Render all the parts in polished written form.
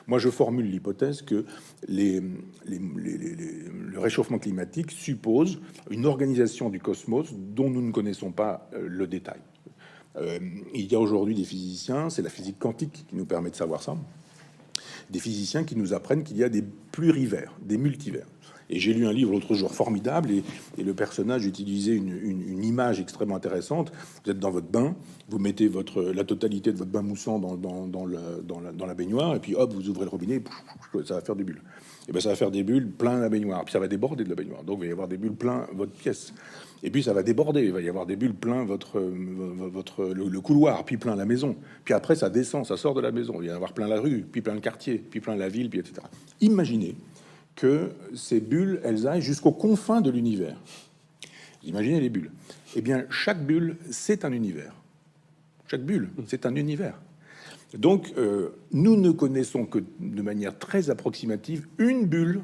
Moi, je formule l'hypothèse que le réchauffement climatique suppose une organisation du cosmos dont nous ne connaissons pas le détail. Il y a aujourd'hui des physiciens, c'est la physique quantique qui nous permet de savoir ça, des physiciens qui nous apprennent qu'il y a des plurivers, des multivers. Et j'ai lu un livre l'autre jour formidable, et le personnage utilisait une image extrêmement intéressante. Vous êtes dans votre bain, vous mettez la totalité de votre bain moussant dans la baignoire, et puis hop, vous ouvrez le robinet, et ça va faire des bulles. Et ben ça va faire des bulles plein la baignoire, puis ça va déborder de la baignoire. Donc il va y avoir des bulles plein votre pièce. Et puis ça va déborder, il va y avoir des bulles plein le couloir, puis plein la maison. Puis après ça descend, ça sort de la maison, il va y avoir plein la rue, puis plein le quartier, puis plein la ville, puis etc. Imaginez que ces bulles, elles aillent jusqu'aux confins de l'univers. Imaginez les bulles. Eh bien, chaque bulle, c'est un univers. Chaque bulle, c'est un univers. Donc, nous ne connaissons que de manière très approximative une bulle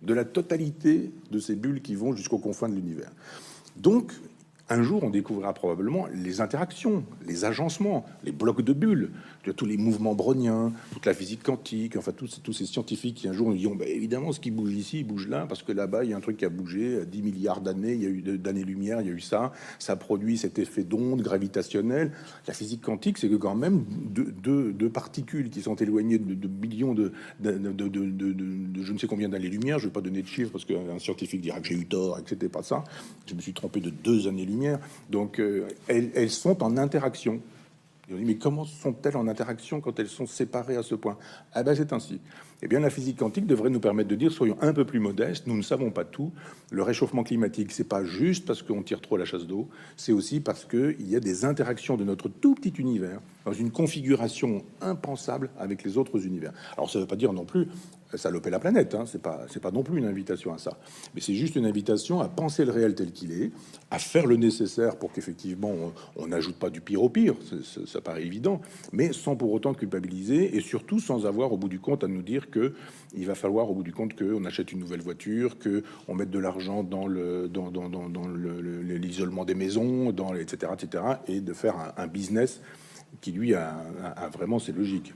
de la totalité de ces bulles qui vont jusqu'aux confins de l'univers. Donc, un jour, on découvrira probablement les interactions, les agencements, les blocs de bulles, tous les mouvements browniens, toute la physique quantique, enfin tous ces scientifiques qui un jour nous diront, bah, évidemment, ce qui bouge ici, il bouge là, parce que là-bas, il y a un truc qui a bougé, 10 milliards d'années, il y a eu d'années-lumière, il y a eu ça produit cet effet d'onde gravitationnelle. La physique quantique, c'est que quand même deux particules qui sont éloignées de millions de je ne sais combien d'années-lumière, je ne vais pas donner de chiffres, parce qu'un scientifique dira que j'ai eu tort et que c'était pas ça. Je me suis trompé de 2 années-lumière. Donc, elles sont en interaction. Et on dit, mais comment sont-elles en interaction quand elles sont séparées à ce point? Ah ben, c'est ainsi. Eh bien, la physique quantique devrait nous permettre de dire, soyons un peu plus modestes, nous ne savons pas tout. Le réchauffement climatique, c'est pas juste parce qu'on tire trop la chasse d'eau, c'est aussi parce qu'il y a des interactions de notre tout petit univers dans une configuration impensable avec les autres univers. Alors, ça ne veut pas dire non plus saloper la planète, hein, c'est pas non plus une invitation à ça, mais c'est juste une invitation à penser le réel tel qu'il est, à faire le nécessaire pour qu'effectivement on n'ajoute pas du pire au pire, ça paraît évident, mais sans pour autant culpabiliser, et surtout sans avoir au bout du compte à nous dire que il va falloir au bout du compte qu'on achète une nouvelle voiture, que on mette de l'argent dans l'isolement des maisons, etc., et de faire un business qui lui a vraiment ses logiques.